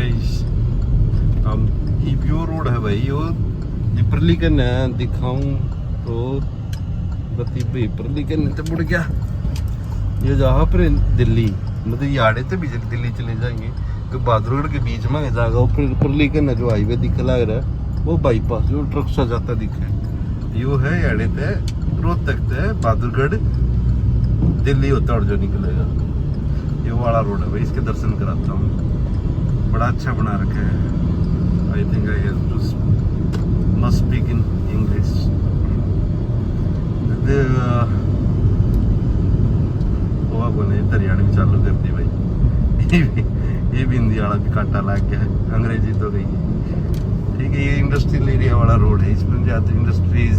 Guys हम EPO road है भाई वो परली का ना दिखाऊं तो बती भाई परली का तो मुड़ गया ये जहाँ पर दिल्ली मतलब ये आड़े तो भी दिल्ली चले जाएंगे तो बहादुरगढ़ के बीच में जाएगा फिर परली का ना जो हाईवे दिख लग रहा है वो बाईपास जो ट्रक सा जाता दिखे यो है आड़े ते रोहतक ते बहादुरगढ़ दिल्ली होता और जो निकलेगा ये वाला रोड है भाई इसके दर्शन कराता हूँ बड़ा अच्छा बना रखा है I think I have to must speak in English वो बने हरियाणा में चालू कर दी भाई ये भी हिंदी वाला भी काटा लग गया है अंग्रेजी तो गई ठीक है ये इंडस्ट्रियल एरिया वाला रोड है इसमें ज़्यादा इंडस्ट्रीज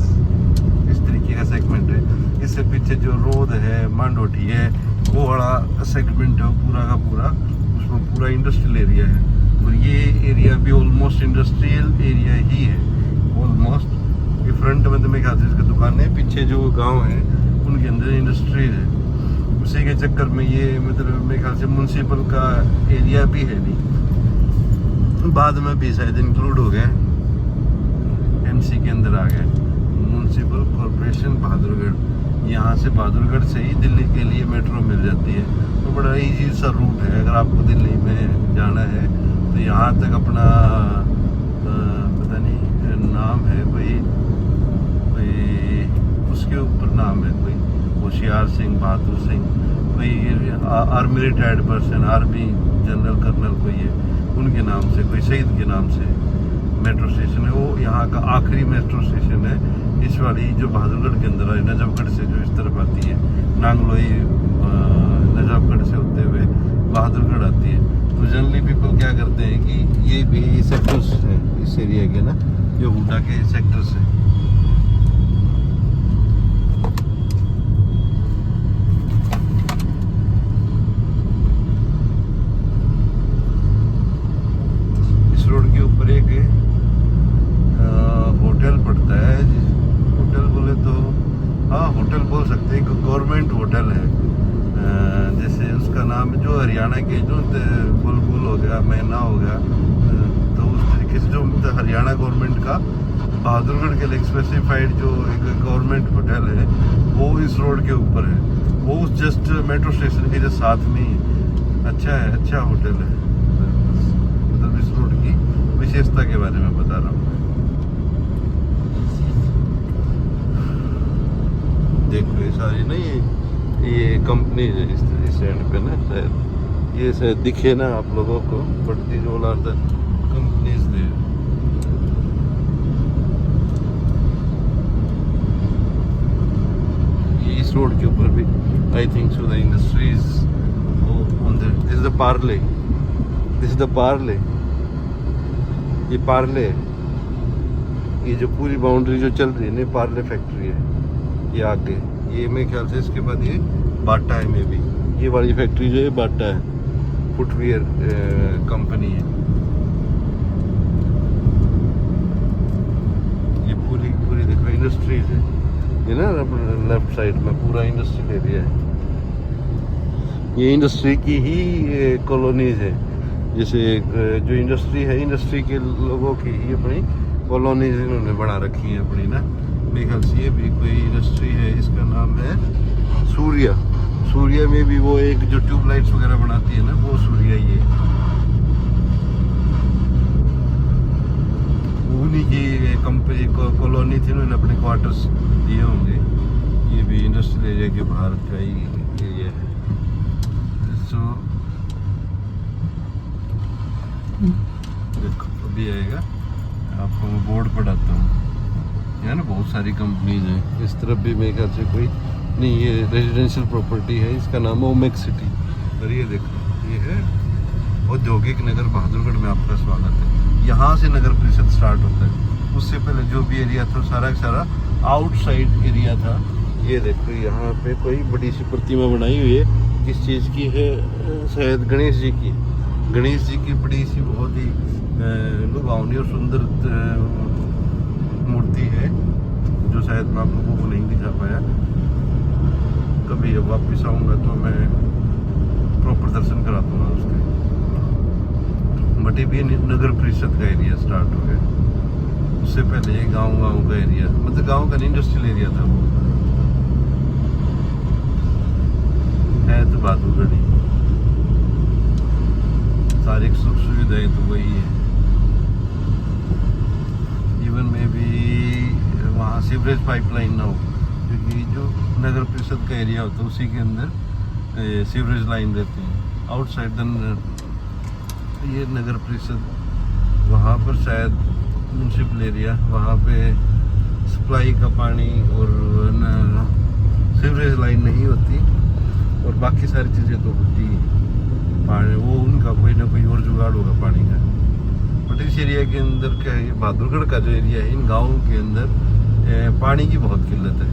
इस तरीके का सेगमेंट है इससे पीछे जो रोड है मांडोठी है वो वाला सेगमेंट है पूरा का पूरा उसमें पूरा इंडस्ट्रियल एरिया है और ये एरिया भी ऑलमोस्ट इंडस्ट्रियल एरिया ही है ऑलमोस्ट ये फ्रंट में तो मेरे ख्याल से इसकी दुकान है पीछे जो गांव है उनके अंदर इंडस्ट्री है उसी के चक्कर में ये मतलब मेरे ख्याल से म्यूनसिपल का एरिया भी है नहीं बाद में भी शायद इंक्लूड हो गए एमसी के अंदर आ गए म्यूनसिपल कॉरपोरेशन बहादुरगढ़ यहाँ से बहादुरगढ़ से ही दिल्ली के लिए मेट्रो मिल जाती है तो बड़ा ईजी सा रूट है अगर आपको दिल्ली में जाना है तो यहाँ तक अपना पता नहीं नाम है कोई उसके ऊपर नाम है कोई होशियार सिंह बहादुर सिंह कोई army retired person army general colonel कोई है उनके नाम से कोई शहीद के नाम से मेट्रो स्टेशन है वो यहाँ का आखिरी मेट्रो स्टेशन है इस वाली जो बहादुरगढ़ के अंदर है नजफगढ़ से जो इस तरफ आती है नांगलोई नजफगढ़ से होते हुए बहादुरगढ़ आती है तो जनरली पीपल क्या करते हैं कि ये भी सेक्टर्स हैं इस एरिया के ना जो हुडा के सेक्टर्स हैं इस रोड के ऊपर एक होटल पड़ता है होटल बोले तो हाँ होटल बोल सकते हैं गवर्नमेंट होटल है जैसे उसका नाम जो हरियाणा के जो बुलबुल हो गया मैना हो गया तो उस तरीके से जो हरियाणा गवर्नमेंट का बहादुरगढ़ के लिए स्पेसिफाइड जो एक गवर्नमेंट होटल है वो इस रोड के ऊपर है वो उस जस्ट मेट्रो स्टेशन के जस्ट साथ में ही अच्छा है अच्छा होटल है मतलब इस रोड की विशेषता के बारे में बता रहा हूँ देखो ये सारी ना ये कंपनी है इस एंड पे ना शायद ये शायद दिखे ना आप लोगों को but these all are the companies there ये इस रोड के ऊपर भी I think so the industries on this is the Parle ये पार्ले ये जो पूरी बाउंड्री जो चल रही है ना पार्ले फैक्ट्री है ये आगे ये मेरे ख्याल से इसके बाद ये बाटा है में भी ये वाली फैक्ट्री जो है बाटा है फुटवियर कंपनी है ये पूरी देखो इंडस्ट्रीज है ये ना लेफ्ट साइड में पूरा इंडस्ट्रियल एरिया है ये इंडस्ट्री की ही कॉलोनीज है जैसे जो इंडस्ट्री है इंडस्ट्री के लोगों की ही अपनी कॉलोनीज इन्होंने बना रखी है अपनी ना मेरे ख्याल से ये भी कोई इंडस्ट्री है इसका नाम है सूर्या में भी वो एक जो ट्यूबलाइट्स वगैरह बनाती है ना वो सूर्या ही है उन्हीं की कंपनी कॉलोनी थी उन्होंने अपने क्वार्टर्स दिए होंगे ये भी इंडस्ट्रियल एरिया के बाहर का ही एरिया है सो देखो अभी आएगा आपको मैं बोर्ड पढ़ाता हूँ यहाँ ना बहुत सारी कंपनीज हैं इस तरफ भी मेरे ख्याल से कोई नहीं ये रेजिडेंशियल प्रॉपर्टी है इसका नाम है ओमेक सिटी और ये देखो ये है औद्योगिक नगर बहादुरगढ़ में आपका स्वागत है यहाँ से नगर परिषद स्टार्ट होता है उससे पहले जो भी एरिया था सारा का सारा आउटसाइड एरिया था ये देखो यहाँ पे कोई बड़ी सी प्रतिमा बनाई हुई है किस चीज़ की है शायद गणेश जी की बड़ी सी बहुत ही लुभावनी और सुंदर मूर्ति है जो शायद मैं आप लोगों को नहीं दिखा पाया कभी अब वापस आऊँगा तो मैं प्रॉपर दर्शन करा दूँगा उसके बट बट ये भी नगर परिषद का एरिया स्टार्ट हो गया। उससे पहले ये गांव का एरिया, मतलब गांव का नहीं, इंडस्ट्रियल एरिया था वो। है तो बहादुरगढ़ ही, सारी सुख सुविधाएं तो वही है। इवन में भी वहाँ सीवरेज पाइपलाइन ना हो, क्योंकि जो नगर परिषद का एरिया होता है उसी के अंदर सीवरेज लाइन रहती है। आउटसाइड द ये नगर परिषद, वहाँ पर शायद म्यूनसिपल एरिया, वहाँ पे सप्लाई का पानी और सीवरेज लाइन नहीं होती, और बाकी सारी चीज़ें तो होती हैं। पानी वो उनका कोई ना कोई और जुगाड़ होगा पानी का। बट इस एरिया के अंदर क्या है, बहादुरगढ़ का जो एरिया है, इन गाँवों के अंदर पानी की बहुत किल्लत है।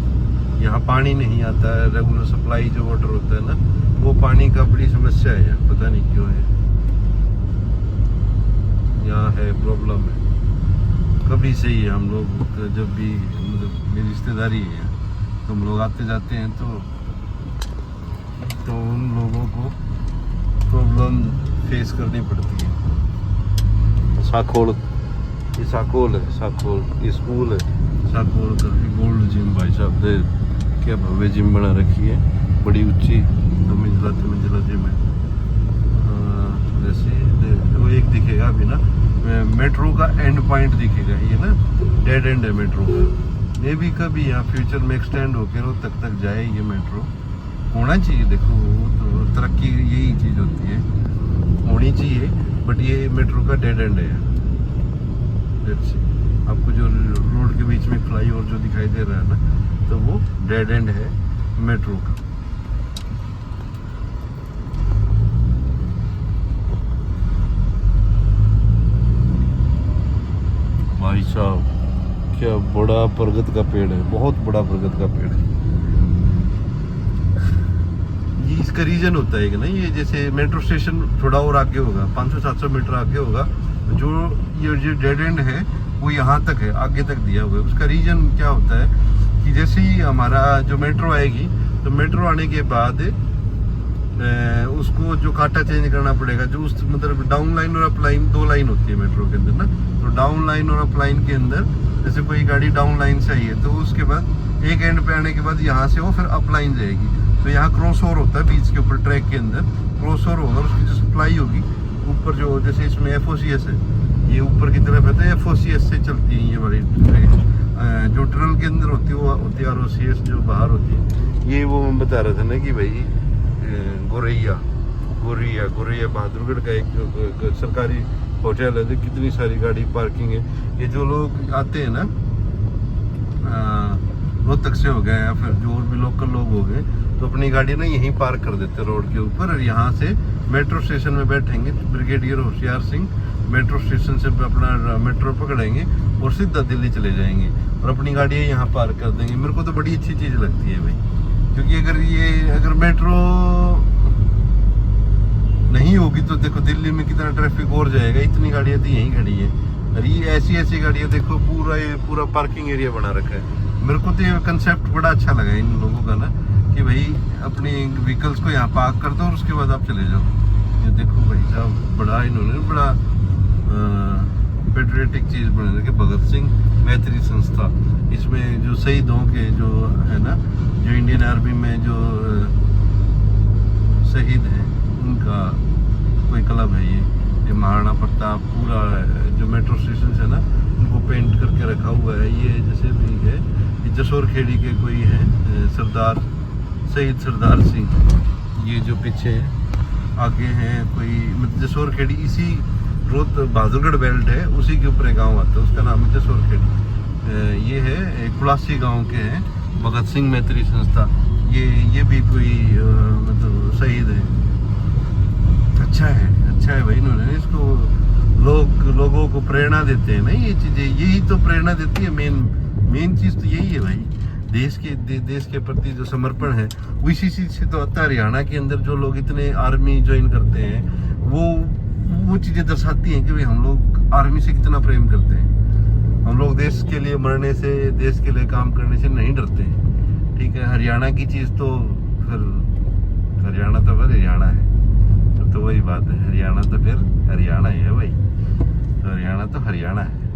यहाँ पानी नहीं आता है, रेगुलर सप्लाई जो वाटर होता है ना, वो पानी का बड़ी समस्या है यहाँ, पता नहीं क्यों है, यहाँ है, प्रॉब्लम है। कभी से ही हम लोग जब भी, मतलब मेरी रिश्तेदारी है तो हम लोग आते जाते हैं तो उन लोगों को प्रॉब्लम फेस करनी पड़ती है। साखोल, ये साखोल है, साखोल ये स्कूल है, साखोल का गोल्ड जिम। भाई साहब दे क्या भव्य जिम बना रखी है, बड़ी ऊंची 2 मंजिला जिम है। जैसे वो एक दिखेगा अभी ना, मेट्रो का एंड पॉइंट दिखेगा, ये ना डेड एंड है मेट्रो का। मे भी कभी यहाँ फ्यूचर में एक्सटेंड होकर रोहतक तक जाए ये मेट्रो, होना चाहिए। देखो तो तरक्की यही चीज़ होती है, होनी चाहिए। बट ये मेट्रो का डेड एंड है। आपको जो रोड के बीच में फ्लाईओवर जो दिखाई दे रहा है ना, तो वो डेड एंड है मेट्रो का। भाई साहब क्या बड़ा बरगद का पेड़ है, बहुत बड़ा बरगद का पेड़ है। ये इसका रीजन होता है कि ना, ये जैसे मेट्रो स्टेशन थोड़ा और आगे होगा, 500-700 मीटर आगे होगा, जो ये डेड एंड है वो यहाँ तक है, आगे तक दिया हुआ है। उसका रीजन क्या होता है कि जैसे ही हमारा जो मेट्रो आएगी, तो मेट्रो आने के बाद उसको जो कांटा चेंज करना पड़ेगा, जो उस मतलब डाउन लाइन और अप लाइन 2 लाइन होती है मेट्रो के अंदर ना। तो डाउन लाइन और अप लाइन के अंदर जैसे कोई गाड़ी डाउन लाइन से आई है, तो उसके बाद एक एंड पे आने के बाद यहाँ से वो फिर अप लाइन जाएगी। तो यहाँ क्रॉस ओवर होता है बीच के ऊपर, ट्रैक के अंदर क्रॉस ओवर होगा, उसकी जो सप्लाई होगी ऊपर, जो जैसे इसमें FOCS है, ये ऊपर की तरफ है, तो FOCS से चलती है ये वाली ट्रेन। जो टनल के अंदर होती है वो होती है ROCS, जो बाहर होती है। ये वो हम बता रहे थे ना कि भाई गोरैया बहादुरगढ़ का एक जो सरकारी होटल है, तो कितनी सारी गाड़ी पार्किंग है। ये जो लोग आते हैं ना रोहतक से हो गए या फिर जो और भी लोकल लोग हो गए, तो अपनी गाड़ी ना यहीं पार्क कर देते रोड के ऊपर, और यहाँ से मेट्रो स्टेशन में बैठेंगे। Brigadier Hoshiyar Singh metro station से अपना मेट्रो पकड़ेंगे और सीधा दिल्ली चले जाएंगे, और अपनी गाड़ियाँ यहाँ पार्क कर देंगे। मेरे को तो बड़ी अच्छी चीज़ लगती है भाई, क्योंकि अगर मेट्रो नहीं होगी तो देखो दिल्ली में कितना ट्रैफिक और जाएगा। इतनी गाड़ियाँ तो यहीं खड़ी है, और ये ऐसी गाड़ियाँ देखो, पूरा पार्किंग एरिया बना रखा है। मेरे को तो ये कंसेप्ट बड़ा अच्छा लगा इन लोगों का ना, कि भाई अपनी व्हीकल्स को यहाँ पार्क कर दो और उसके बाद आप चले जाओ। ये देखो भाई साहब, बड़ा इन्होंने बड़ा पेट्रियटिक चीज़ बना रखी, भगत सिंह मैत्री संस्था। इसमें जो शहीदों के जो है ना, जो इंडियन आर्मी में जो शहीद हैं, उनका कोई क्लब है ये महाराणा प्रताप। पूरा जो मेट्रो स्टेशन है ना, उनको पेंट करके रखा हुआ है। ये जैसे भी है, ये जसोर खेड़ी के कोई हैं सरदार, शहीद सरदार सिंह। ये जो पीछे आगे हैं कोई, मतलब जसोर खेड़ी, इसी बहादुरगढ़ बेल्ट है, उसी के ऊपर एक गाँव आता है, उसका नाम है जसोर खेड़ी। ये है कुलासी गाँव के हैं भगत सिंह मैत्री संस्था। ये भी कोई मतलब शहीद है। अच्छा है भाई, इन्होंने इसको लोगों को प्रेरणा देते हैं ना, ये चीज़ें यही तो प्रेरणा देती है। मेन चीज़ तो यही है भाई, देश के प्रति जो समर्पण है, वो इसी चीज़ से तो आता है। हरियाणा के अंदर जो लोग इतने आर्मी ज्वाइन करते हैं, वो चीज़ें दर्शाती हैं कि भाई हम लोग आर्मी से कितना प्रेम करते हैं। हम लोग देश के लिए मरने से, देश के लिए काम करने से नहीं डरते हैं। ठीक है, हरियाणा की चीज़ तो फिर हरियाणा है, तो वही बात है, हरियाणा तो फिर हरियाणा ही है भाई। लुधियाना तो हरियाणा है।